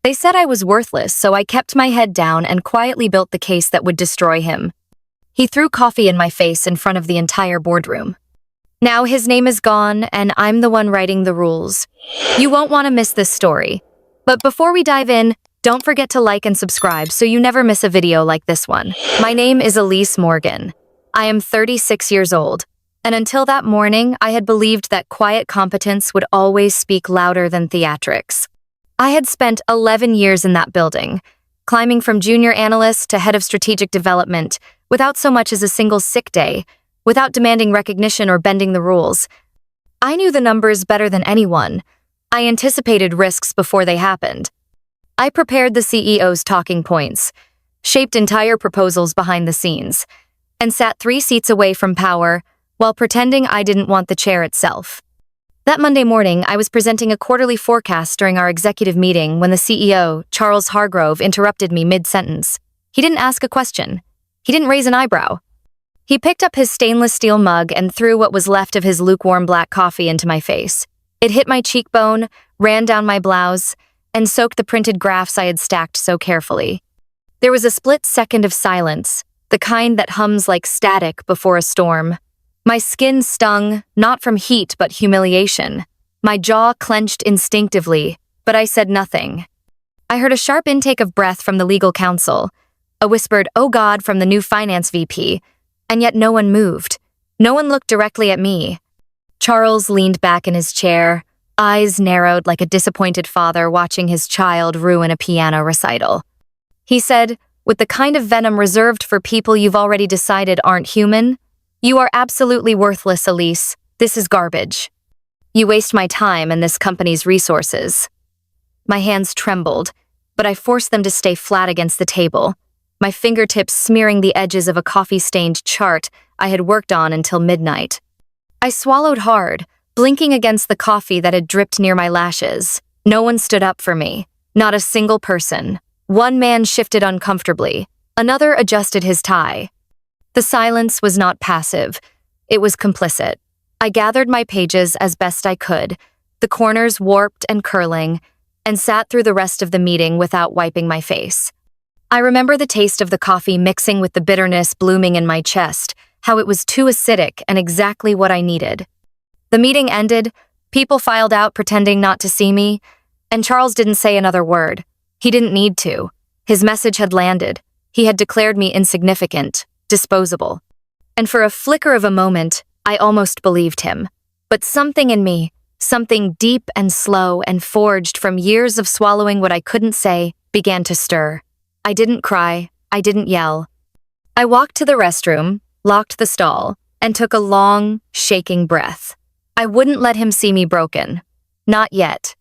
They said I was worthless, so I kept my head down and quietly built the case that would destroy him. He threw coffee in my face in front of the entire boardroom. Now his name is gone, and I'm the one writing the rules. You won't want to miss this story. But before we dive in, don't forget to like and subscribe so you never miss a video like this one. My name is Elise Morgan. I am 36 years old, and until that morning, I had believed that quiet competence would always speak louder than theatrics. I had spent 11 years in that building, climbing from junior analyst to head of strategic development, without so much as a single sick day, without demanding recognition or bending the rules. I knew the numbers better than anyone. I anticipated risks before they happened. I prepared the CEO's talking points, shaped entire proposals behind the scenes, and sat 3 seats away from power while pretending I didn't want the chair itself. That Monday morning, I was presenting a quarterly forecast during our executive meeting when the CEO, Charles Hargrove, interrupted me mid-sentence. He didn't ask a question. He didn't raise an eyebrow. He picked up his stainless steel mug and threw what was left of his lukewarm black coffee into my face. It hit my cheekbone, ran down my blouse, and soaked the printed graphs I had stacked so carefully. There was a split second of silence, the kind that hums like static before a storm. My skin stung, not from heat but humiliation. My jaw clenched instinctively, but I said nothing. I heard a sharp intake of breath from the legal counsel, a whispered, "Oh God," from the new finance VP, and yet no one moved. No one looked directly at me. Charles leaned back in his chair, eyes narrowed like a disappointed father watching his child ruin a piano recital. He said, with the kind of venom reserved for people you've already decided aren't human, "You are absolutely worthless, Elise. This is garbage. You waste my time and this company's resources." My hands trembled, but I forced them to stay flat against the table, my fingertips smearing the edges of a coffee-stained chart I had worked on until midnight. I swallowed hard, blinking against the coffee that had dripped near my lashes. No one stood up for me. Not a single person. One man shifted uncomfortably. Another adjusted his tie. The silence was not passive. It was complicit. I gathered my pages as best I could, the corners warped and curling, and sat through the rest of the meeting without wiping my face. I remember the taste of the coffee mixing with the bitterness blooming in my chest, how it was too acidic and exactly what I needed. The meeting ended, people filed out pretending not to see me, and Charles didn't say another word. He didn't need to. His message had landed. He had declared me insignificant, disposable. And for a flicker of a moment, I almost believed him. But something in me, something deep and slow and forged from years of swallowing what I couldn't say, began to stir. I didn't cry. I didn't yell. I walked to the restroom, locked the stall, and took a long, shaking breath. I wouldn't let him see me broken. Not yet.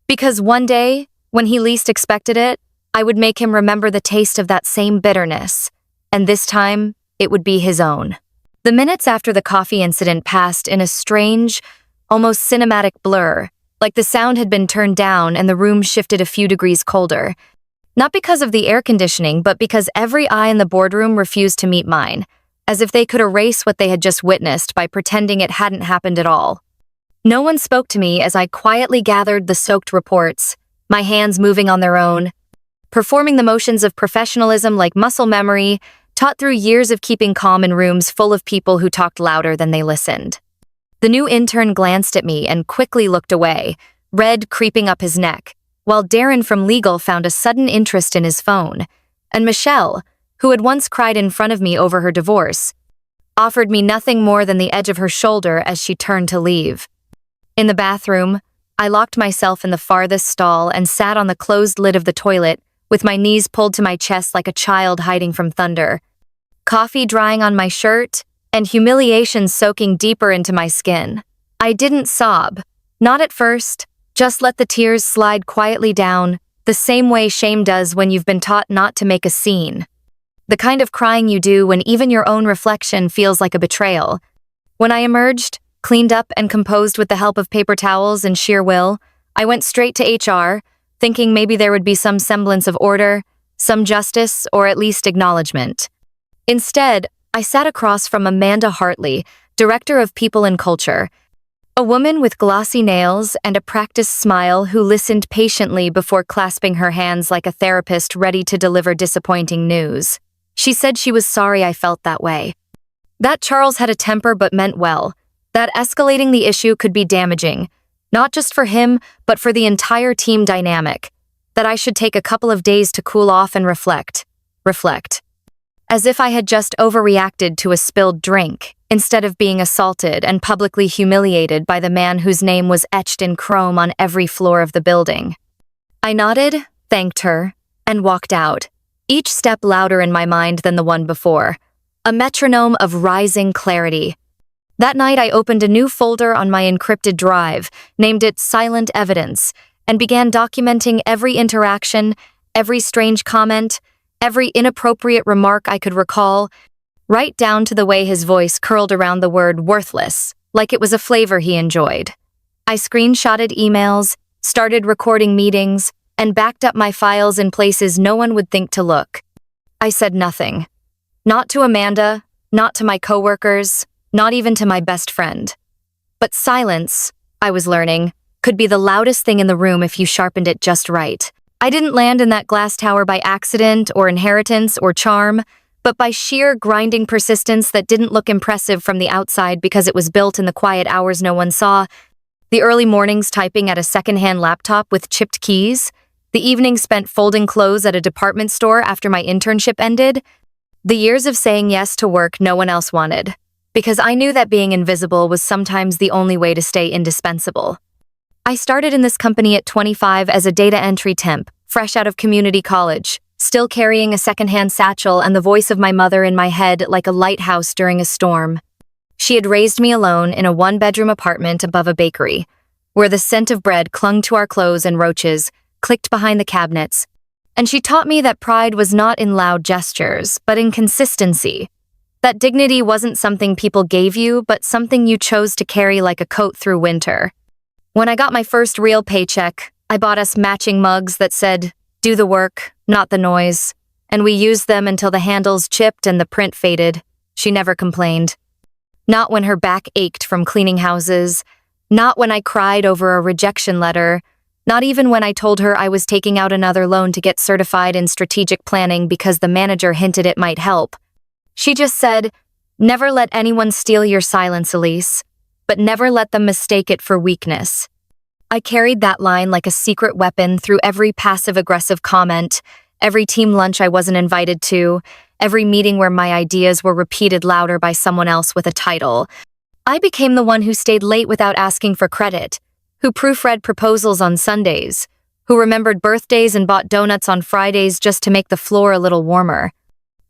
Because one day, when he least expected it, I would make him remember the taste of that same bitterness. And this time, it would be his own. The minutes after the coffee incident passed in a strange, almost cinematic blur, like the sound had been turned down and the room shifted a few degrees colder. Not because of the air conditioning, but because every eye in the boardroom refused to meet mine, as if they could erase what they had just witnessed by pretending it hadn't happened at all. No one spoke to me as I quietly gathered the soaked reports, my hands moving on their own, performing the motions of professionalism like muscle memory, taught through years of keeping calm in rooms full of people who talked louder than they listened. The new intern glanced at me and quickly looked away, red creeping up his neck, while Darren from legal found a sudden interest in his phone, and Michelle, who had once cried in front of me over her divorce, offered me nothing more than the edge of her shoulder as she turned to leave. In the bathroom, I locked myself in the farthest stall and sat on the closed lid of the toilet, with my knees pulled to my chest like a child hiding from thunder, coffee drying on my shirt, and humiliation soaking deeper into my skin. I didn't sob, not at first, just let the tears slide quietly down, the same way shame does when you've been taught not to make a scene. The kind of crying you do when even your own reflection feels like a betrayal. When I emerged, cleaned up and composed with the help of paper towels and sheer will, I went straight to HR, thinking maybe there would be some semblance of order, some justice, or at least acknowledgement. Instead, I sat across from Amanda Hartley, Director of People and Culture, A woman with glossy nails and a practiced smile who listened patiently before clasping her hands like a therapist ready to deliver disappointing news. She said she was sorry I felt that way. That Charles had a temper but meant well. That escalating the issue could be damaging, not just for him, but for the entire team dynamic. That I should take a couple of days to cool off and reflect. As if I had just overreacted to a spilled drink, instead of being assaulted and publicly humiliated by the man whose name was etched in chrome on every floor of the building. I nodded, thanked her, and walked out, each step louder in my mind than the one before, a metronome of rising clarity. That night I opened a new folder on my encrypted drive, named it Silent Evidence, and began documenting every interaction, every strange comment, every inappropriate remark I could recall, right down to the way his voice curled around the word worthless, like it was a flavor he enjoyed. I screenshotted emails, started recording meetings, and backed up my files in places no one would think to look. I said nothing. Not to Amanda, not to my coworkers, not even to my best friend. But silence, I was learning, could be the loudest thing in the room if you sharpened it just right. I didn't land in that glass tower by accident or inheritance or charm, but by sheer grinding persistence that didn't look impressive from the outside because it was built in the quiet hours no one saw, the early mornings typing at a secondhand laptop with chipped keys, the evenings spent folding clothes at a department store after my internship ended, the years of saying yes to work no one else wanted, because I knew that being invisible was sometimes the only way to stay indispensable. I started in this company at 25 as a data entry temp, fresh out of community college, still carrying a secondhand satchel and the voice of my mother in my head like a lighthouse during a storm. She had raised me alone in a one-bedroom apartment above a bakery, where the scent of bread clung to our clothes and roaches, clicked behind the cabinets, and she taught me that pride was not in loud gestures, but in consistency. That dignity wasn't something people gave you, but something you chose to carry like a coat through winter. When I got my first real paycheck, I bought us matching mugs that said, "Do the work, not the noise," and we used them until the handles chipped and the print faded. She never complained. Not when her back ached from cleaning houses, not when I cried over a rejection letter, not even when I told her I was taking out another loan to get certified in strategic planning because the manager hinted it might help. She just said, "Never let anyone steal your silence, Elise, but never let them mistake it for weakness." I carried that line like a secret weapon through every passive-aggressive comment, every team lunch I wasn't invited to, every meeting where my ideas were repeated louder by someone else with a title. I became the one who stayed late without asking for credit, who proofread proposals on Sundays, who remembered birthdays and bought donuts on Fridays just to make the floor a little warmer.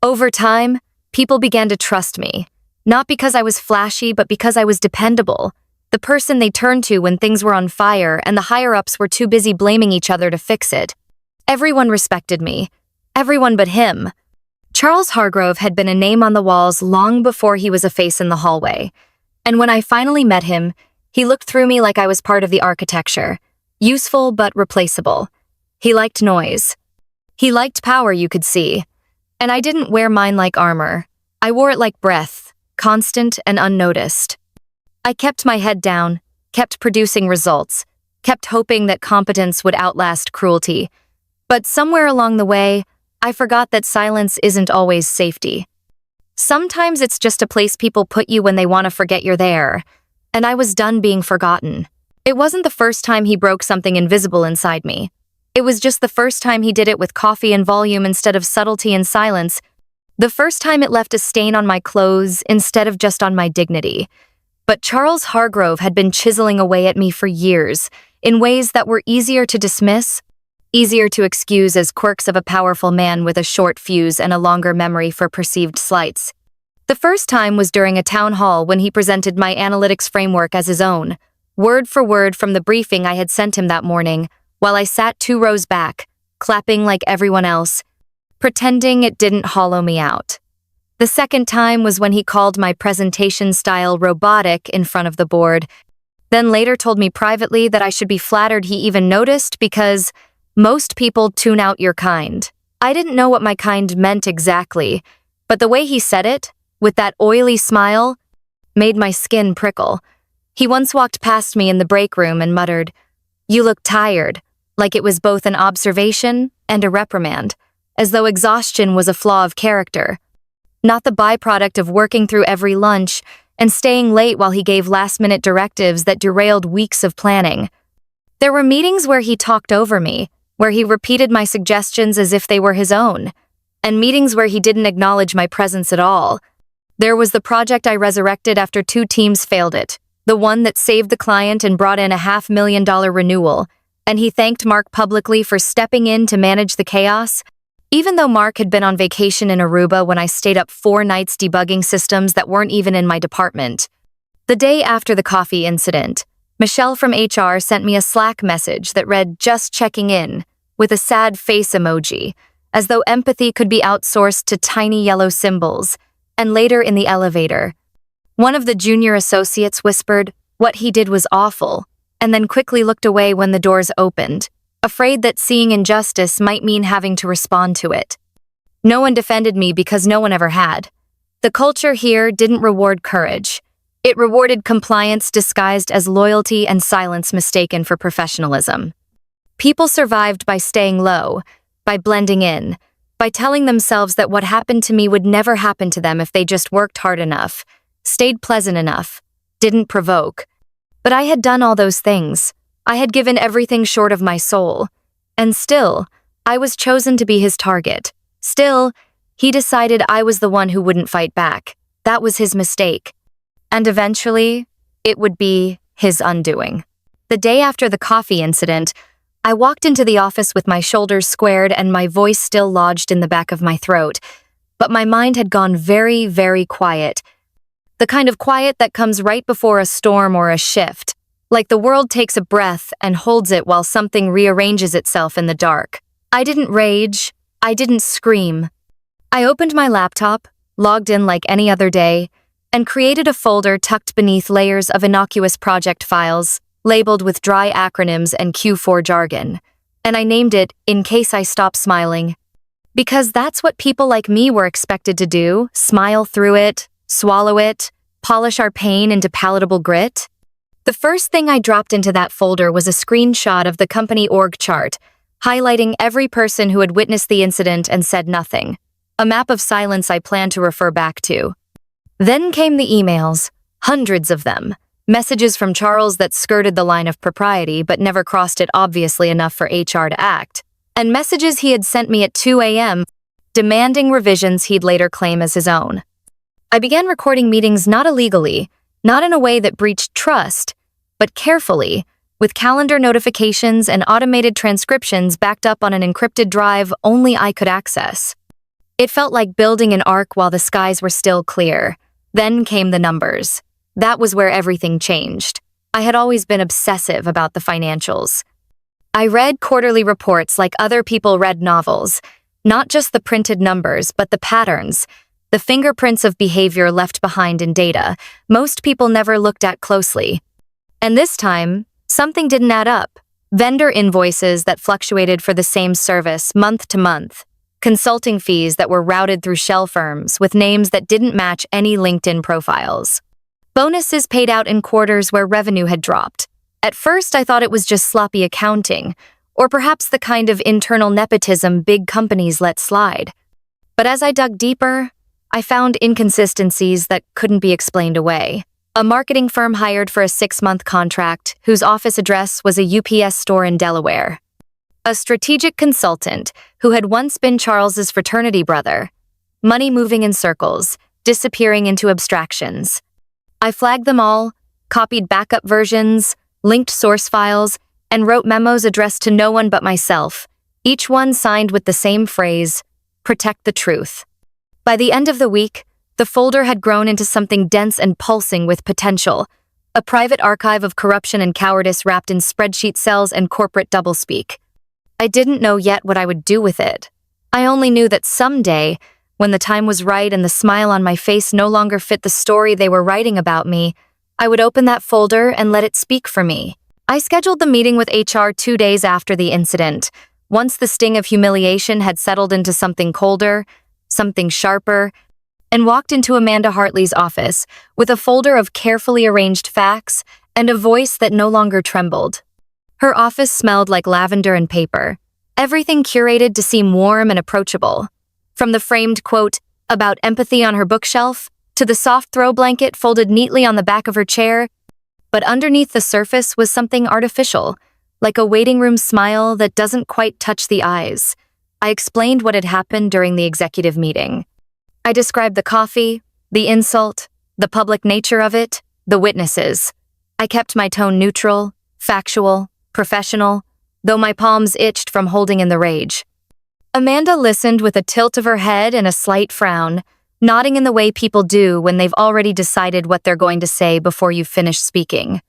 Over time, people began to trust me, not because I was flashy, but because I was dependable, the person they turned to when things were on fire and the higher-ups were too busy blaming each other to fix it. Everyone respected me. Everyone but him. Charles Hargrove had been a name on the walls long before he was a face in the hallway. And when I finally met him, he looked through me like I was part of the architecture. Useful but replaceable. He liked noise. He liked power, you could see. And I didn't wear mine like armor. I wore it like breath, constant and unnoticed. I kept my head down, kept producing results, kept hoping that competence would outlast cruelty. But somewhere along the way, I forgot that silence isn't always safety. Sometimes it's just a place people put you when they want to forget you're there. And I was done being forgotten. It wasn't the first time he broke something invisible inside me. It was just the first time he did it with coffee and volume instead of subtlety and silence. The first time it left a stain on my clothes instead of just on my dignity. But Charles Hargrove had been chiseling away at me for years, in ways that were easier to dismiss, easier to excuse as quirks of a powerful man with a short fuse and a longer memory for perceived slights. The first time was during a town hall when he presented my analytics framework as his own, word for word from the briefing I had sent him that morning, while I sat 2 rows back, clapping like everyone else, pretending it didn't hollow me out. The second time was when he called my presentation style robotic in front of the board, then later told me privately that I should be flattered he even noticed because most people tune out your kind. I didn't know what my kind meant exactly, but the way he said it, with that oily smile, made my skin prickle. He once walked past me in the break room and muttered, "You look tired," like it was both an observation and a reprimand, as though exhaustion was a flaw of character, not the byproduct of working through every lunch and staying late while he gave last-minute directives that derailed weeks of planning. There were meetings where he talked over me, where he repeated my suggestions as if they were his own, and meetings where he didn't acknowledge my presence at all. There was the project I resurrected after 2 teams failed it, the one that saved the client and brought in a $500,000 renewal, and he thanked Mark publicly for stepping in to manage the chaos, even though Mark had been on vacation in Aruba when I stayed up 4 nights debugging systems that weren't even in my department. The day after the coffee incident, Michelle from HR sent me a Slack message that read, "Just checking in," with a sad face emoji, as though empathy could be outsourced to tiny yellow symbols. And later in the elevator, one of the junior associates whispered, "What he did was awful," and then quickly looked away when the doors opened, afraid that seeing injustice might mean having to respond to it. No one defended me because no one ever had. The culture here didn't reward courage. It rewarded compliance disguised as loyalty and silence mistaken for professionalism. People survived by staying low, by blending in, by telling themselves that what happened to me would never happen to them if they just worked hard enough, stayed pleasant enough, didn't provoke. But I had done all those things. I had given everything short of my soul. And still, I was chosen to be his target. Still, he decided I was the one who wouldn't fight back. That was his mistake. And eventually, it would be his undoing. The day after the coffee incident, I walked into the office with my shoulders squared and my voice still lodged in the back of my throat. But my mind had gone very, very quiet. The kind of quiet that comes right before a storm or a shift. Like the world takes a breath and holds it while something rearranges itself in the dark. I didn't rage. I didn't scream. I opened my laptop, logged in like any other day, and created a folder tucked beneath layers of innocuous project files, labeled with dry acronyms and Q4 jargon. And I named it "In Case I Stop Smiling." Because that's what people like me were expected to do: smile through it, swallow it, polish our pain into palatable grit. The first thing I dropped into that folder was a screenshot of the company org chart, highlighting every person who had witnessed the incident and said nothing, a map of silence I planned to refer back to. Then came the emails, hundreds of them, messages from Charles that skirted the line of propriety but never crossed it obviously enough for HR to act, and messages he had sent me at 2 a.m. demanding revisions he'd later claim as his own. I began recording meetings not illegally, not in a way that breached trust, but carefully, with calendar notifications and automated transcriptions backed up on an encrypted drive only I could access. It felt like building an ark while the skies were still clear. Then came the numbers. That was where everything changed. I had always been obsessive about the financials. I read quarterly reports like other people read novels, not just the printed numbers, but the patterns, the fingerprints of behavior left behind in data most people never looked at closely. And this time, something didn't add up. Vendor invoices that fluctuated for the same service month to month. Consulting fees that were routed through shell firms with names that didn't match any LinkedIn profiles. Bonuses paid out in quarters where revenue had dropped. At first, I thought it was just sloppy accounting, or perhaps the kind of internal nepotism big companies let slide. But as I dug deeper, I found inconsistencies that couldn't be explained away. A marketing firm hired for a 6-month contract whose office address was a UPS store in Delaware. A strategic consultant who had once been Charles's fraternity brother. Money moving in circles, disappearing into abstractions. I flagged them all, copied backup versions, linked source files, and wrote memos addressed to no one but myself, each one signed with the same phrase, "Protect the truth." By the end of the week, the folder had grown into something dense and pulsing with potential, a private archive of corruption and cowardice wrapped in spreadsheet cells and corporate doublespeak. I didn't know yet what I would do with it. I only knew that someday, when the time was right and the smile on my face no longer fit the story they were writing about me, I would open that folder and let it speak for me. I scheduled the meeting with HR 2 days after the incident, once the sting of humiliation had settled into something colder, something sharper, and walked into Amanda Hartley's office with a folder of carefully arranged facts and a voice that no longer trembled. Her office smelled like lavender and paper, everything curated to seem warm and approachable. From the framed quote about empathy on her bookshelf to the soft throw blanket folded neatly on the back of her chair, but underneath the surface was something artificial, like a waiting room smile that doesn't quite touch the eyes. I explained what had happened during the executive meeting. I described the coffee, the insult, the public nature of it, the witnesses. I kept my tone neutral, factual, professional, though my palms itched from holding in the rage. Amanda listened with a tilt of her head and a slight frown, nodding in the way people do when they've already decided what they're going to say before you've finished speaking.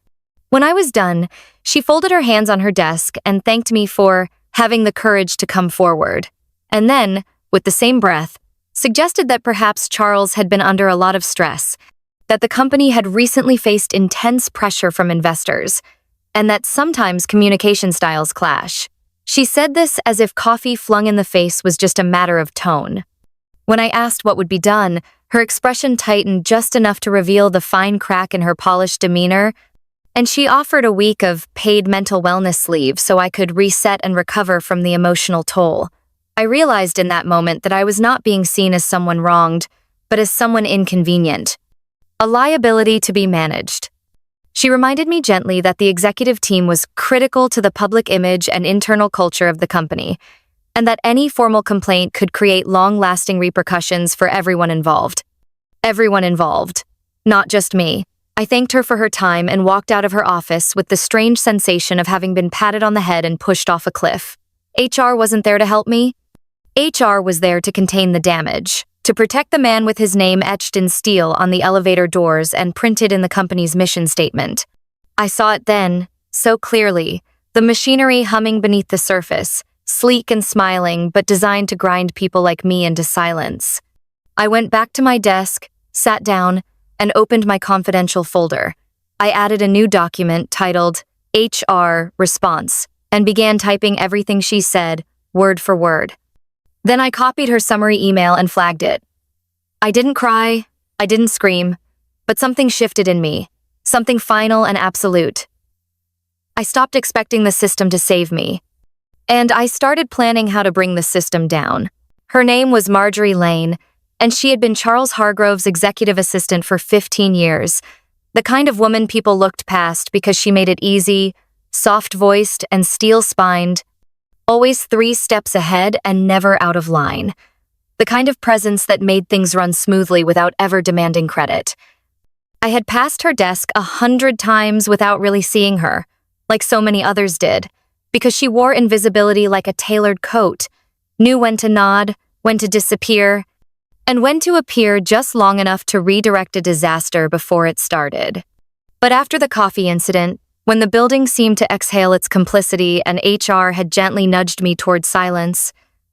When I was done, she folded her hands on her desk and thanked me for having the courage to come forward, and then, with the same breath, suggested that perhaps Charles had been under a lot of stress, that the company had recently faced intense pressure from investors, and that sometimes communication styles clash. She said this as if coffee flung in the face was just a matter of tone. When I asked what would be done, her expression tightened just enough to reveal the fine crack in her polished demeanor, and she offered a week of paid mental wellness leave so I could reset and recover from the emotional toll. I realized in that moment that I was not being seen as someone wronged, but as someone inconvenient, a liability to be managed. She reminded me gently that the executive team was critical to the public image and internal culture of the company, and that any formal complaint could create long-lasting repercussions for everyone involved. Everyone involved, not just me. I thanked her for her time and walked out of her office with the strange sensation of having been patted on the head and pushed off a cliff. HR wasn't there to help me. HR was there to contain the damage, to protect the man with his name etched in steel on the elevator doors and printed in the company's mission statement. I saw it then, so clearly, the machinery humming beneath the surface, sleek and smiling but designed to grind people like me into silence. I went back to my desk, sat down, and opened my confidential folder. I added a new document titled HR Response and began typing everything she said, word for word. Then I copied her summary email and flagged it. I didn't cry, I didn't scream, but something shifted in me, something final and absolute. I stopped expecting the system to save me, and I started planning how to bring the system down. Her name was Marjorie Lane, and she had been Charles Hargrove's executive assistant for 15 years, the kind of woman people looked past because she made it easy, soft-voiced, and steel-spined, always 3 steps ahead and never out of line. The kind of presence that made things run smoothly without ever demanding credit. I had passed her desk 100 times without really seeing her, like so many others did, because she wore invisibility like a tailored coat, knew when to nod, when to disappear, and when to appear just long enough to redirect a disaster before it started. But after the coffee incident, when the building seemed to exhale its complicity and HR had gently nudged me toward silence,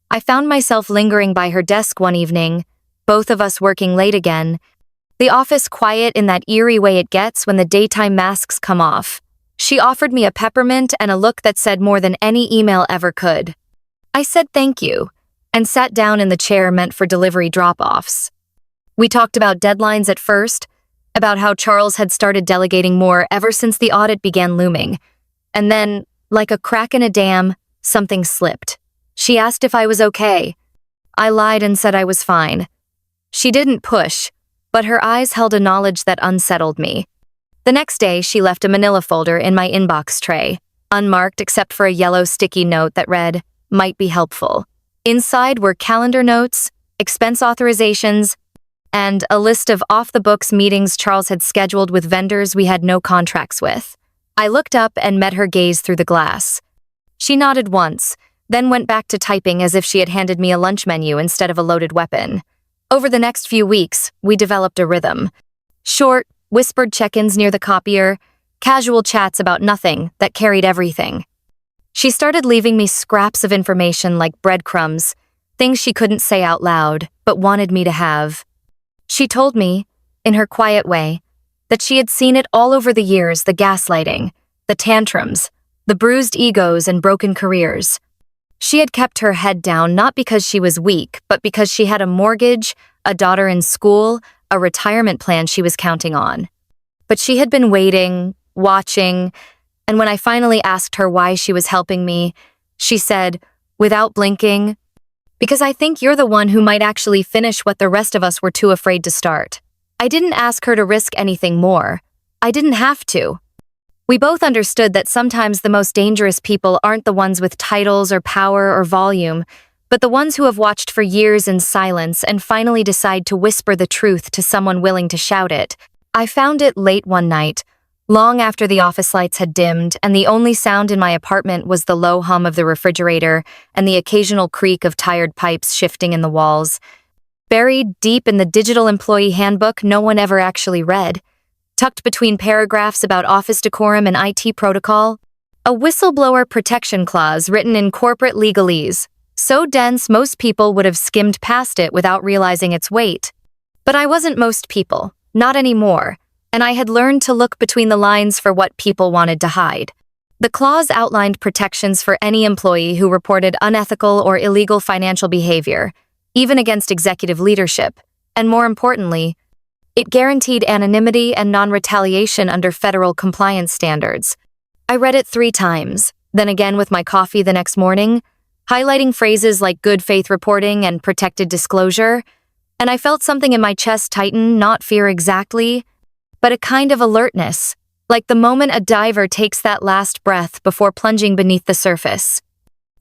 I found myself lingering by her desk one evening, both of us working late again, the office quiet in that eerie way it gets when the daytime masks come off. She offered me a peppermint and a look that said more than any email ever could. I said thank you, and sat down in the chair meant for delivery drop-offs. We talked about deadlines at first, about how Charles had started delegating more ever since the audit began looming. And then, like a crack in a dam, something slipped. She asked if I was okay. I lied and said I was fine. She didn't push, but her eyes held a knowledge that unsettled me. The next day, she left a manila folder in my inbox tray, unmarked except for a yellow sticky note that read, "Might be helpful." Inside were calendar notes, expense authorizations, and a list of off-the-books meetings Charles had scheduled with vendors we had no contracts with. I looked up and met her gaze through the glass. She nodded once, then went back to typing as if she had handed me a lunch menu instead of a loaded weapon. Over the next few weeks, we developed a rhythm. Short, whispered check-ins near the copier, casual chats about nothing that carried everything. She started leaving me scraps of information like breadcrumbs, things she couldn't say out loud, but wanted me to have. She told me, in her quiet way, that she had seen it all over the years, the gaslighting, the tantrums, the bruised egos and broken careers. She had kept her head down not because she was weak, but because she had a mortgage, a daughter in school, a retirement plan she was counting on. But she had been waiting, watching, and when I finally asked her why she was helping me, she said, without blinking, "Because I think you're the one who might actually finish what the rest of us were too afraid to start." I didn't ask her to risk anything more. I didn't have to. We both understood that sometimes the most dangerous people aren't the ones with titles or power or volume, but the ones who have watched for years in silence and finally decide to whisper the truth to someone willing to shout it. I found it late one night, long after the office lights had dimmed, and the only sound in my apartment was the low hum of the refrigerator and the occasional creak of tired pipes shifting in the walls. Buried deep in the digital employee handbook no one ever actually read, tucked between paragraphs about office decorum and IT protocol, a whistleblower protection clause written in corporate legalese, so dense most people would have skimmed past it without realizing its weight. But I wasn't most people, not anymore, and I had learned to look between the lines for what people wanted to hide. The clause outlined protections for any employee who reported unethical or illegal financial behavior, even against executive leadership, and more importantly, it guaranteed anonymity and non-retaliation under federal compliance standards. I read it 3 times, then again with my coffee the next morning, highlighting phrases like good faith reporting and protected disclosure, and I felt something in my chest tighten, not fear exactly, but a kind of alertness, like the moment a diver takes that last breath before plunging beneath the surface.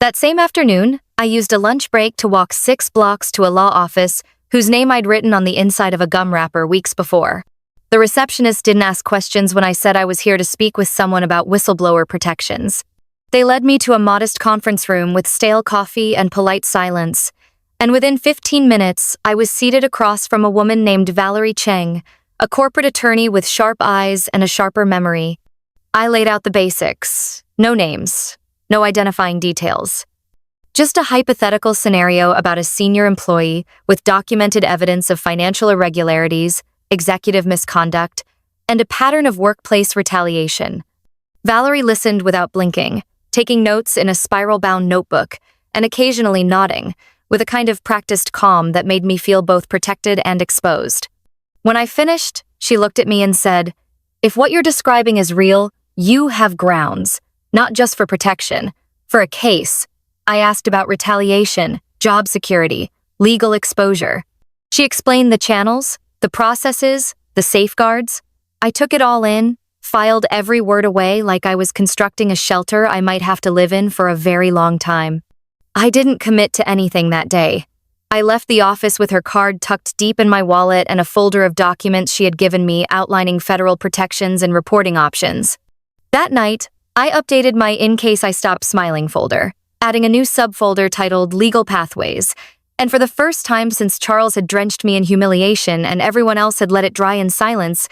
That same afternoon, I used a lunch break to walk 6 blocks to a law office whose name I'd written on the inside of a gum wrapper weeks before. The receptionist didn't ask questions when I said I was here to speak with someone about whistleblower protections. They led me to a modest conference room with stale coffee and polite silence, and within 15 minutes, I was seated across from a woman named Valerie Cheng, a corporate attorney with sharp eyes and a sharper memory. I laid out the basics. No names, no identifying details. Just a hypothetical scenario about a senior employee with documented evidence of financial irregularities, executive misconduct, and a pattern of workplace retaliation. Valerie listened without blinking, taking notes in a spiral-bound notebook, and occasionally nodding, with a kind of practiced calm that made me feel both protected and exposed. When I finished, she looked at me and said, "If what you're describing is real, you have grounds, not just for protection, for a case." I asked about retaliation, job security, legal exposure. She explained the channels, the processes, the safeguards. I took it all in, filed every word away like I was constructing a shelter I might have to live in for a very long time. I didn't commit to anything that day. I left the office with her card tucked deep in my wallet and a folder of documents she had given me outlining federal protections and reporting options. That night, I updated my In Case I Stop Smiling folder, adding a new subfolder titled Legal Pathways, and for the first time since Charles had drenched me in humiliation and everyone else had let it dry in silence,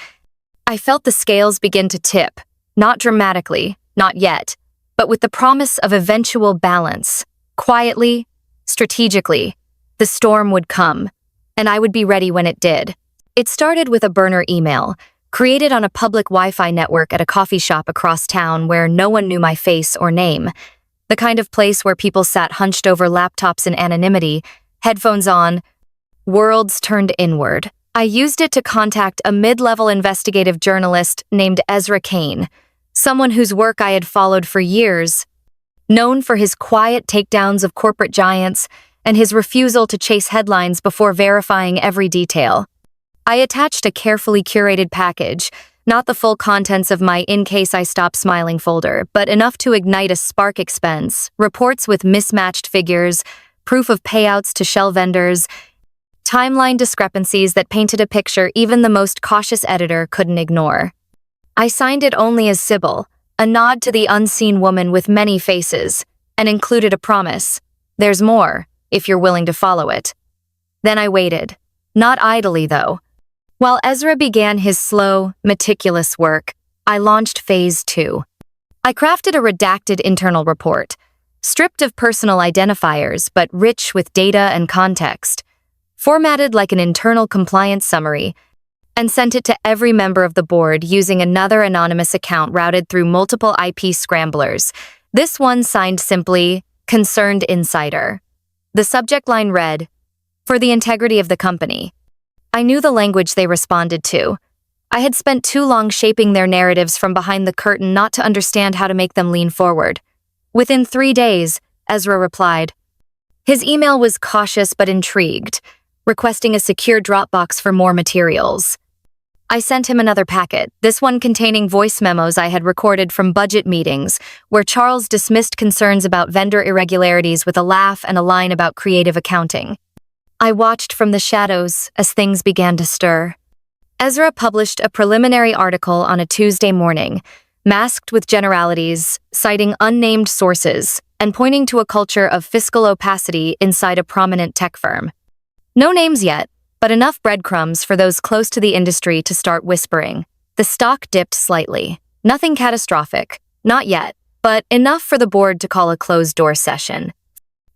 I felt the scales begin to tip, not dramatically, not yet, but with the promise of eventual balance. Quietly, strategically, the storm would come, and I would be ready when it did. It started with a burner email, created on a public Wi-Fi network at a coffee shop across town where no one knew my face or name, the kind of place where people sat hunched over laptops in anonymity, headphones on, worlds turned inward. I used it to contact a mid-level investigative journalist named Ezra Kane, someone whose work I had followed for years, known for his quiet takedowns of corporate giants and his refusal to chase headlines before verifying every detail. I attached a carefully curated package, not the full contents of my In Case I Stop Smiling folder, but enough to ignite a spark expense, reports with mismatched figures, proof of payouts to shell vendors, timeline discrepancies that painted a picture even the most cautious editor couldn't ignore. I signed it only as Sybil, a nod to the unseen woman with many faces, and included a promise. There's more, if you're willing to follow it. Then I waited. Not idly, though. While Ezra began his slow, meticulous work, I launched Phase 2. I crafted a redacted internal report, stripped of personal identifiers but rich with data and context, formatted like an internal compliance summary, and sent it to every member of the board using another anonymous account routed through multiple IP scramblers. This one signed simply, Concerned Insider. The subject line read, "For the integrity of the company." I knew the language they responded to. I had spent too long shaping their narratives from behind the curtain not to understand how to make them lean forward. Within 3 days, Ezra replied. His email was cautious but intrigued, requesting a secure Dropbox for more materials. I sent him another packet, this one containing voice memos I had recorded from budget meetings, where Charles dismissed concerns about vendor irregularities with a laugh and a line about creative accounting. I watched from the shadows as things began to stir. Ezra published a preliminary article on a Tuesday morning, masked with generalities, citing unnamed sources, and pointing to a culture of fiscal opacity inside a prominent tech firm. No names yet, but enough breadcrumbs for those close to the industry to start whispering. The stock dipped slightly. Nothing catastrophic, not yet, but enough for the board to call a closed-door session.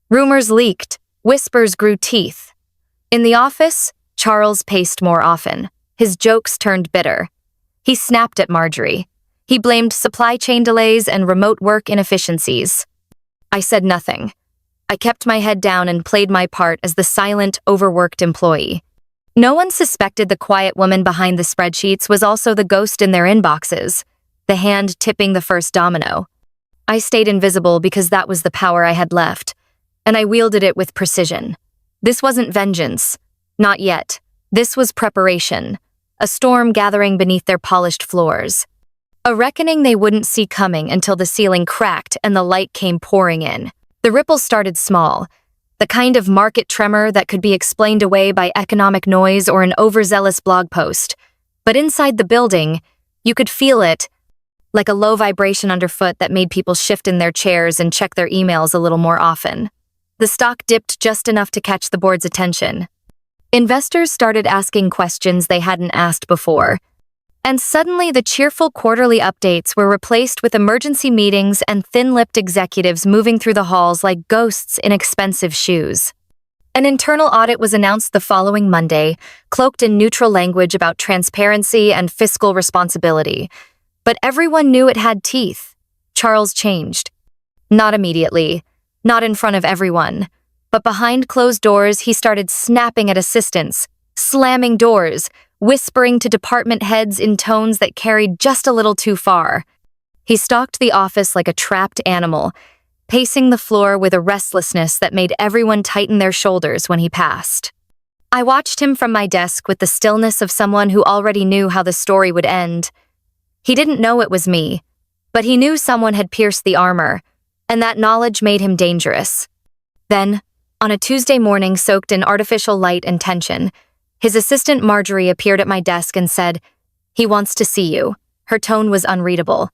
Rumors leaked. Whispers grew teeth. In the office, Charles paced more often. His jokes turned bitter. He snapped at Marjorie. He blamed supply chain delays and remote work inefficiencies. I said nothing. I kept my head down and played my part as the silent, overworked employee. No one suspected the quiet woman behind the spreadsheets was also the ghost in their inboxes, the hand tipping the first domino. I stayed invisible because that was the power I had left, and I wielded it with precision. This wasn't vengeance. Not yet. This was preparation, a storm gathering beneath their polished floors. A reckoning they wouldn't see coming until the ceiling cracked and the light came pouring in. The ripples started small, the kind of market tremor that could be explained away by economic noise or an overzealous blog post. But inside the building, you could feel it, like a low vibration underfoot that made people shift in their chairs and check their emails a little more often. The stock dipped just enough to catch the board's attention. Investors started asking questions they hadn't asked before. And suddenly the cheerful quarterly updates were replaced with emergency meetings and thin-lipped executives moving through the halls like ghosts in expensive shoes. An internal audit was announced the following Monday, cloaked in neutral language about transparency and fiscal responsibility. But everyone knew it had teeth. Charles changed. Not immediately, not in front of everyone, but behind closed doors he started snapping at assistants, slamming doors, whispering to department heads in tones that carried just a little too far. He stalked the office like a trapped animal, pacing the floor with a restlessness that made everyone tighten their shoulders when he passed. I watched him from my desk with the stillness of someone who already knew how the story would end. He didn't know it was me, but he knew someone had pierced the armor, and that knowledge made him dangerous. Then, on a Tuesday morning soaked in artificial light and tension, his assistant Marjorie appeared at my desk and said, "He wants to see you." Her tone was unreadable.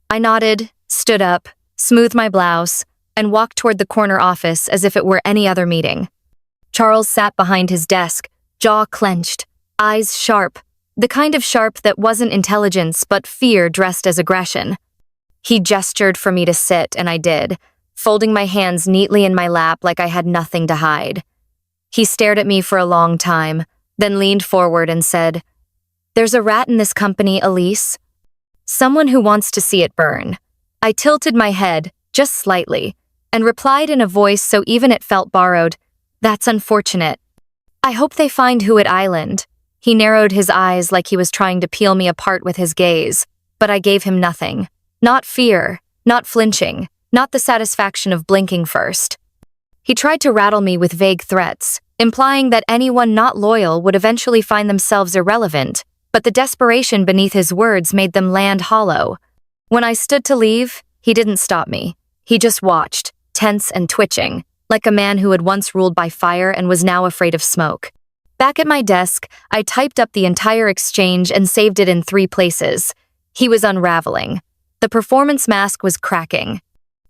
I nodded, stood up, smoothed my blouse, and walked toward the corner office as if it were any other meeting. Charles sat behind his desk, jaw clenched, eyes sharp, the kind of sharp that wasn't intelligence but fear dressed as aggression. He gestured for me to sit, and I did, folding my hands neatly in my lap like I had nothing to hide. He stared at me for a long time, then leaned forward and said, "There's a rat in this company, Elise. Someone who wants to see it burn." I tilted my head, just slightly, and replied in a voice so even it felt borrowed, "That's unfortunate. I hope they find who at Island." He narrowed his eyes like he was trying to peel me apart with his gaze, but I gave him nothing. Not fear, not flinching, not the satisfaction of blinking first. He tried to rattle me with vague threats, implying that anyone not loyal would eventually find themselves irrelevant, but the desperation beneath his words made them land hollow. When I stood to leave, he didn't stop me. He just watched, tense and twitching, like a man who had once ruled by fire and was now afraid of smoke. Back at my desk, I typed up the entire exchange and saved it in 3 places. He was unraveling. The performance mask was cracking.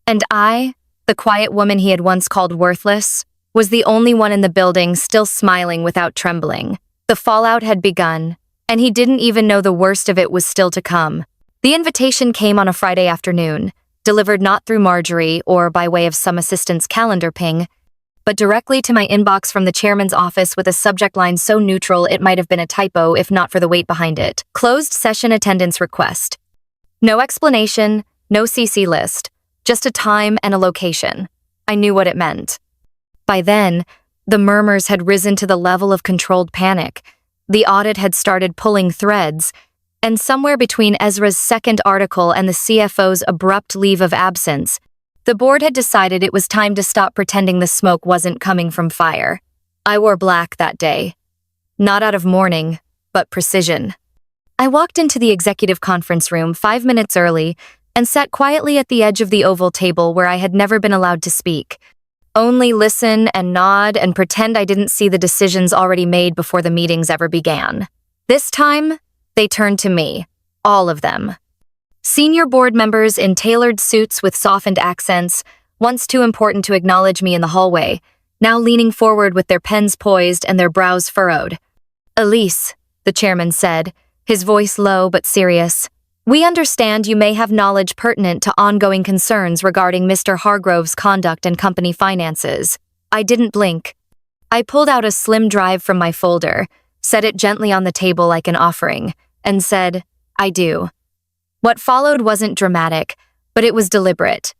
And I, the quiet woman he had once called worthless, was the only one in the building still smiling without trembling. The fallout had begun, and he didn't even know the worst of it was still to come. The invitation came on a Friday afternoon, delivered not through Marjorie or by way of some assistant's calendar ping, but directly to my inbox from the chairman's office with a subject line so neutral it might have been a typo if not for the weight behind it. Closed session attendance request. No explanation, no CC list, just a time and a location. I knew what it meant. By then, the murmurs had risen to the level of controlled panic. The audit had started pulling threads, And somewhere between Ezra's second article and the CFO's abrupt leave of absence, the board had decided it was time to stop pretending the smoke wasn't coming from fire. I wore black that day. Not out of mourning, but precision. I walked into the executive conference room 5 minutes early and sat quietly at the edge of the oval table where I had never been allowed to speak. Only listen and nod and pretend I didn't see the decisions already made before the meetings ever began. This time, they turned to me. All of them. Senior board members in tailored suits with softened accents, once too important to acknowledge me in the hallway, now leaning forward with their pens poised and their brows furrowed. "Elise," the chairman said, his voice low but serious, "we understand you may have knowledge pertinent to ongoing concerns regarding Mr. Hargrove's conduct and company finances." I didn't blink. I pulled out a slim drive from my folder, set it gently on the table like an offering, and said, "I do." What followed wasn't dramatic, but it was deliberate.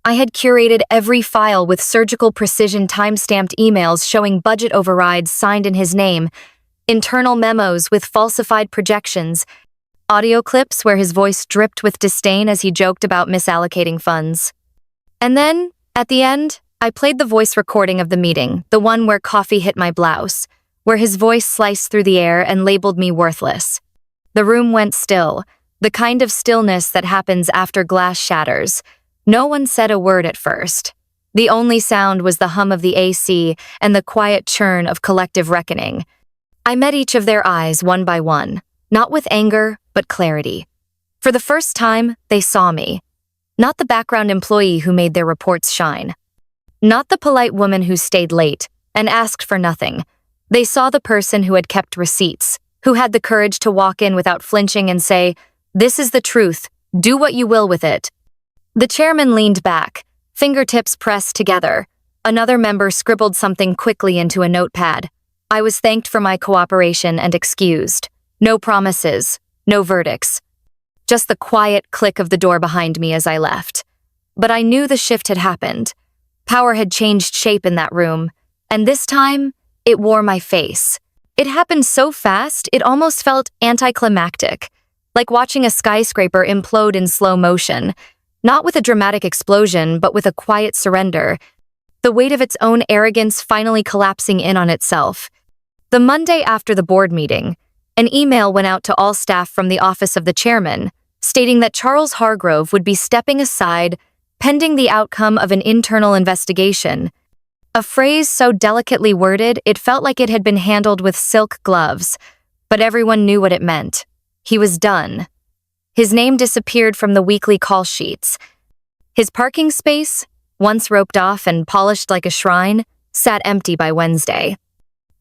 I had curated every file with surgical precision time-stamped emails showing budget overrides signed in his name, internal memos with falsified projections, audio clips where his voice dripped with disdain as he joked about misallocating funds. And then, at the end, I played the voice recording of the meeting, the one where coffee hit my blouse, where his voice sliced through the air and labeled me worthless. The room went still, the kind of stillness that happens after glass shatters. No one said a word at first. The only sound was the hum of the AC and the quiet churn of collective reckoning. I met each of their eyes one by one, not with anger, but clarity. For the first time, they saw me. Not the background employee who made their reports shine. Not the polite woman who stayed late and asked for nothing. They saw the person who had kept receipts, who had the courage to walk in without flinching and say, "This is the truth, do what you will with it." The chairman leaned back, fingertips pressed together. Another member scribbled something quickly into a notepad. I was thanked for my cooperation and excused. No promises, no verdicts. Just the quiet click of the door behind me as I left. But I knew the shift had happened. Power had changed shape in that room, and this time, it wore my face. It happened so fast, it almost felt anticlimactic, like watching a skyscraper implode in slow motion, not with a dramatic explosion, but with a quiet surrender, the weight of its own arrogance finally collapsing in on itself. The Monday after the board meeting, an email went out to all staff from the office of the chairman, stating that Charles Hargrove would be stepping aside pending the outcome of an internal investigation. A phrase so delicately worded, it felt like it had been handled with silk gloves, but everyone knew what it meant. He was done. His name disappeared from the weekly call sheets. His parking space, once roped off and polished like a shrine, sat empty by Wednesday.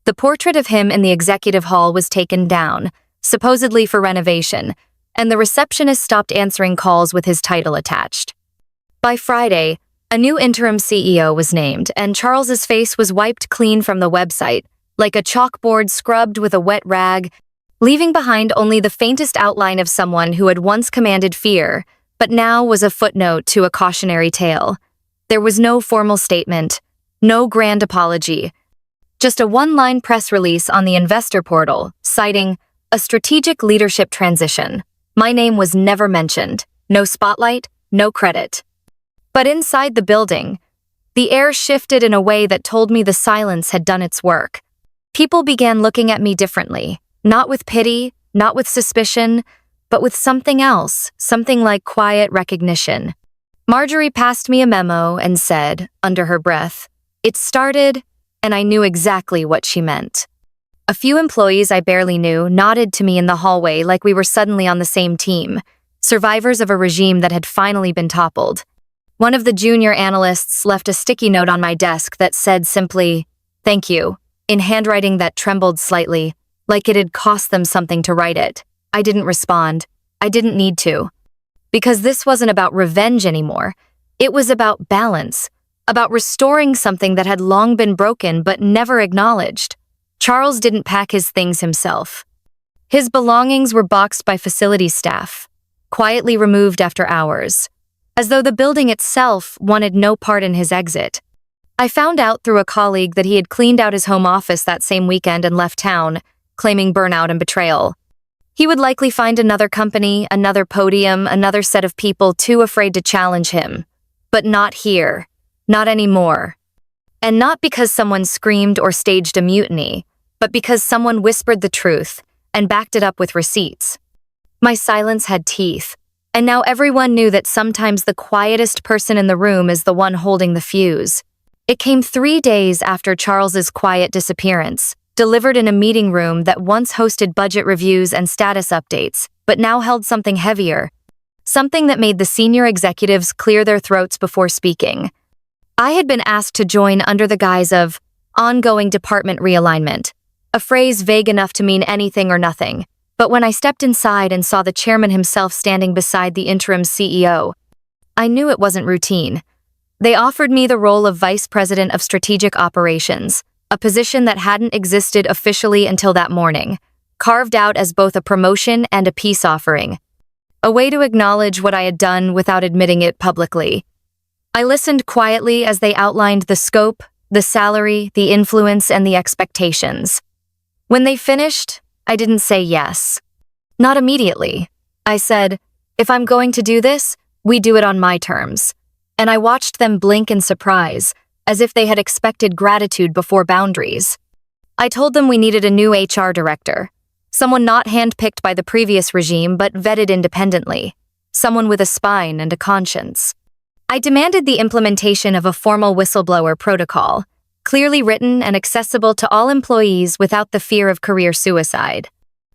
The portrait of him in the executive hall was taken down, supposedly for renovation, and the receptionist stopped answering calls with his title attached. By Friday, a new interim CEO was named, and Charles's face was wiped clean from the website, like a chalkboard scrubbed with a wet rag, leaving behind only the faintest outline of someone who had once commanded fear, but now was a footnote to a cautionary tale. There was no formal statement, no grand apology, just a one-line press release on the investor portal, citing a strategic leadership transition. My name was never mentioned, no spotlight, no credit. But inside the building, the air shifted in a way that told me the silence had done its work. People began looking at me differently, not with pity, not with suspicion, but with something else, something like quiet recognition. Marjorie passed me a memo and said, under her breath, "It started," and I knew exactly what she meant. A few employees I barely knew nodded to me in the hallway like we were suddenly on the same team, survivors of a regime that had finally been toppled. One of the junior analysts left a sticky note on my desk that said simply, "Thank you," in handwriting that trembled slightly, like it had cost them something to write it. I didn't respond. I didn't need to. Because this wasn't about revenge anymore. It was about balance, about restoring something that had long been broken but never acknowledged. Charles didn't pack his things himself. His belongings were boxed by facility staff, quietly removed after hours, as though the building itself wanted no part in his exit. I found out through a colleague that he had cleaned out his home office that same weekend and left town, claiming burnout and betrayal. He would likely find another company, another podium, another set of people too afraid to challenge him. But not here. Not anymore. And not because someone screamed or staged a mutiny, but because someone whispered the truth and backed it up with receipts. My silence had teeth, and now everyone knew that sometimes the quietest person in the room is the one holding the fuse. It came 3 days after Charles's quiet disappearance, delivered in a meeting room that once hosted budget reviews and status updates, but now held something heavier, something that made the senior executives clear their throats before speaking. I had been asked to join under the guise of ongoing department realignment, a phrase vague enough to mean anything or nothing. But when I stepped inside and saw the chairman himself standing beside the interim CEO, I knew it wasn't routine. They offered me the role of Vice President of Strategic Operations, a position that hadn't existed officially until that morning, carved out as both a promotion and a peace offering, a way to acknowledge what I had done without admitting it publicly. I listened quietly as they outlined the scope, the salary, the influence, and the expectations. When they finished, I didn't say yes. Not immediately. I said, if I'm going to do this, we do it on my terms. And I watched them blink in surprise, as if they had expected gratitude before boundaries. I told them we needed a new HR director, someone not handpicked by the previous regime but vetted independently, someone with a spine and a conscience. I demanded the implementation of a formal whistleblower protocol, clearly written and accessible to all employees without the fear of career suicide.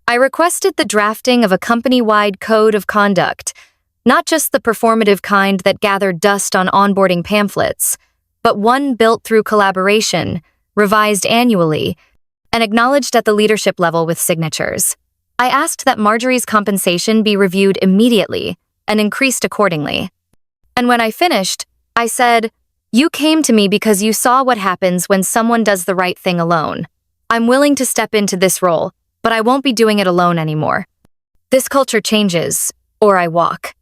I requested the drafting of a company-wide code of conduct, not just the performative kind that gathered dust on onboarding pamphlets, but one built through collaboration, revised annually, and acknowledged at the leadership level with signatures. I asked that Marjorie's compensation be reviewed immediately and increased accordingly. And when I finished, I said, "You came to me because you saw what happens when someone does the right thing alone. I'm willing to step into this role, but I won't be doing it alone anymore. This culture changes, or I walk."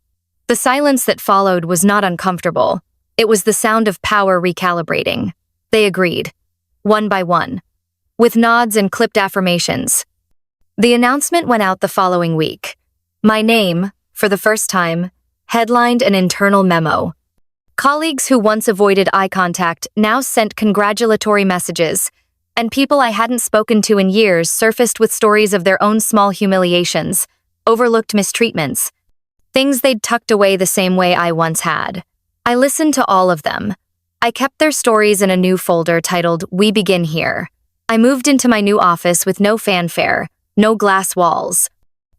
The silence that followed was not uncomfortable. It was the sound of power recalibrating. They agreed, one by one, with nods and clipped affirmations. The announcement went out the following week. My name, for the first time, headlined an internal memo. Colleagues who once avoided eye contact now sent congratulatory messages, and people I hadn't spoken to in years surfaced with stories of their own small humiliations, overlooked mistreatments, things they'd tucked away the same way I once had. I listened to all of them. I kept their stories in a new folder titled We Begin Here. I moved into my new office with no fanfare, no glass walls,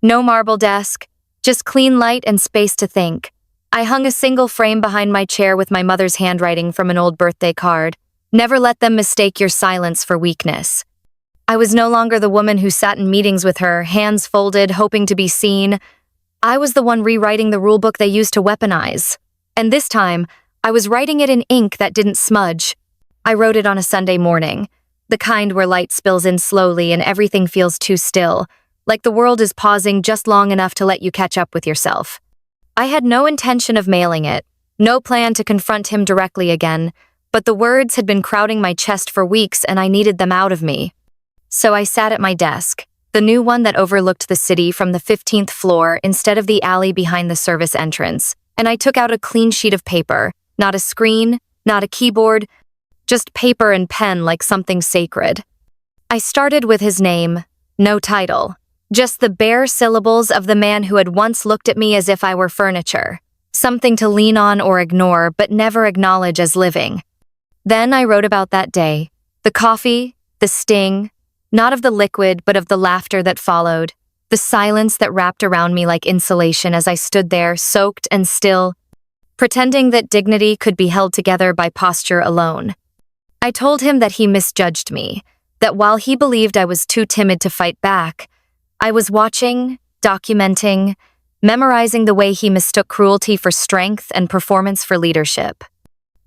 no marble desk, just clean light and space to think. I hung a single frame behind my chair with my mother's handwriting from an old birthday card. Never let them mistake your silence for weakness. I was no longer the woman who sat in meetings with her, hands folded, hoping to be seen. I was the one rewriting the rulebook they used to weaponize. And this time, I was writing it in ink that didn't smudge. I wrote it on a Sunday morning, the kind where light spills in slowly and everything feels too still, like the world is pausing just long enough to let you catch up with yourself. I had no intention of mailing it, no plan to confront him directly again, but the words had been crowding my chest for weeks and I needed them out of me. So I sat at my desk, the new one that overlooked the city from the 15th floor instead of the alley behind the service entrance, and I took out a clean sheet of paper, not a screen, not a keyboard, just paper and pen like something sacred. I started with his name, no title. Just the bare syllables of the man who had once looked at me as if I were furniture, something to lean on or ignore but never acknowledge as living. Then I wrote about that day, the coffee, the sting, not of the liquid but of the laughter that followed, the silence that wrapped around me like insulation as I stood there, soaked and still, pretending that dignity could be held together by posture alone. I told him that he misjudged me, that while he believed I was too timid to fight back, I was watching, documenting, memorizing the way he mistook cruelty for strength and performance for leadership.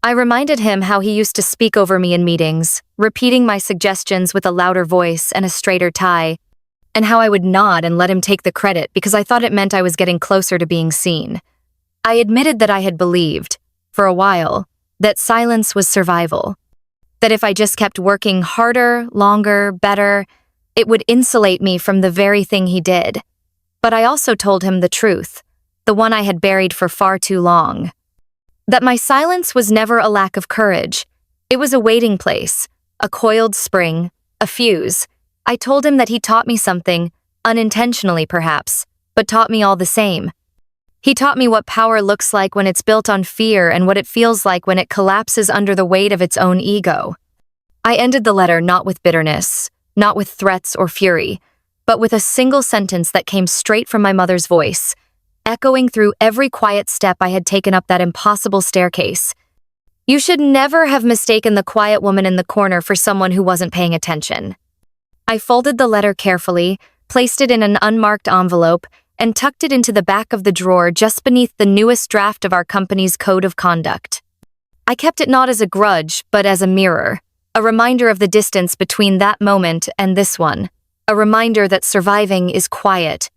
I reminded him how he used to speak over me in meetings, repeating my suggestions with a louder voice and a straighter tie, and how I would nod and let him take the credit because I thought it meant I was getting closer to being seen. I admitted that I had believed, for a while, that silence was survival, that if I just kept working harder, longer, better, it would insulate me from the very thing he did. But I also told him the truth, the one I had buried for far too long. That my silence was never a lack of courage. It was a waiting place, a coiled spring, a fuse. I told him that he taught me something, unintentionally perhaps, but taught me all the same. He taught me what power looks like when it's built on fear and what it feels like when it collapses under the weight of its own ego. I ended the letter not with bitterness, not with threats or fury, but with a single sentence that came straight from my mother's voice, echoing through every quiet step I had taken up that impossible staircase. You should never have mistaken the quiet woman in the corner for someone who wasn't paying attention. I folded the letter carefully, placed it in an unmarked envelope, and tucked it into the back of the drawer just beneath the newest draft of our company's code of conduct. I kept it not as a grudge, but as a mirror, a reminder of the distance between that moment and this one, a reminder that surviving is quiet,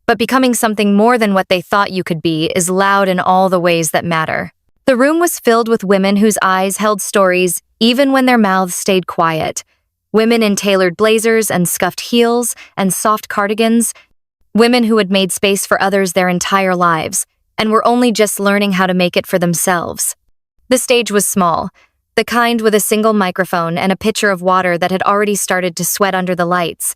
but becoming something more than what they thought you could be is loud in all the ways that matter. The room was filled with women whose eyes held stories even when their mouths stayed quiet. Women in tailored blazers and scuffed heels and soft cardigans. Women who had made space for others their entire lives and were only just learning how to make it for themselves. The stage was small, the kind with a single microphone and a pitcher of water that had already started to sweat under the lights.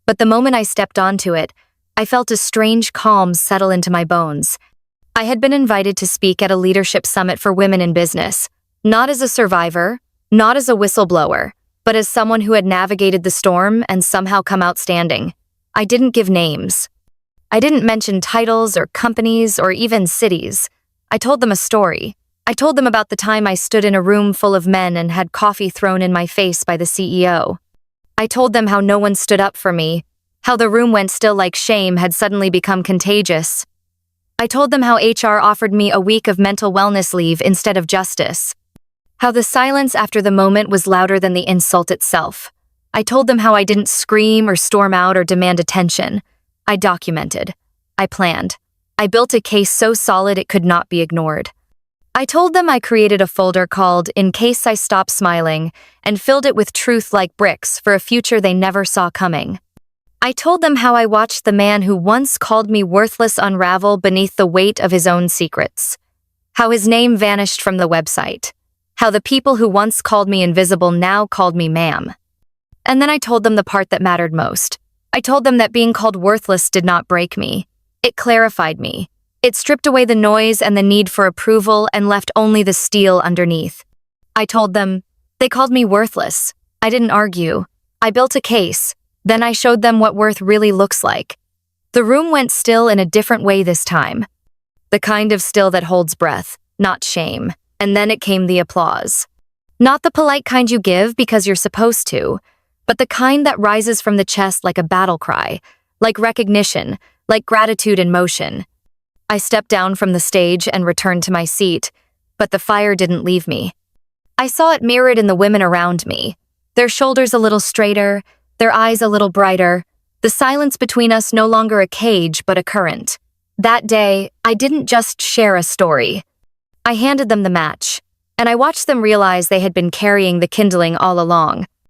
But the moment I stepped onto it, I felt a strange calm settle into my bones. I had been invited to speak at a leadership summit for women in business, not as a survivor, not as a whistleblower, but as someone who had navigated the storm and somehow come out standing. I didn't give names. I didn't mention titles or companies or even cities. I told them a story. I told them about the time I stood in a room full of men and had coffee thrown in my face by the CEO. I told them how no one stood up for me, how the room went still like shame had suddenly become contagious. I told them how HR offered me a week of mental wellness leave instead of justice. How the silence after the moment was louder than the insult itself. I told them how I didn't scream or storm out or demand attention. I documented. I planned. I built a case so solid it could not be ignored. I told them I created a folder called In Case I Stop Smiling and filled it with truth like bricks for a future they never saw coming. I told them how I watched the man who once called me worthless unravel beneath the weight of his own secrets. How his name vanished from the website. How the people who once called me invisible now called me ma'am. And then I told them the part that mattered most. I told them that being called worthless did not break me. It clarified me. It stripped away the noise and the need for approval and left only the steel underneath. I told them, they called me worthless. I didn't argue. I built a case. Then I showed them what worth really looks like. The room went still in a different way this time. The kind of still that holds breath, not shame. And then it came the applause. Not the polite kind you give because you're supposed to, but the kind that rises from the chest like a battle cry, like recognition, like gratitude in motion. I stepped down from the stage and returned to my seat, but the fire didn't leave me. I saw it mirrored in the women around me, their shoulders a little straighter, their eyes a little brighter, the silence between us no longer a cage but a current. That day, I didn't just share a story. I handed them the match, and I watched them realize they had been carrying the kindling all along.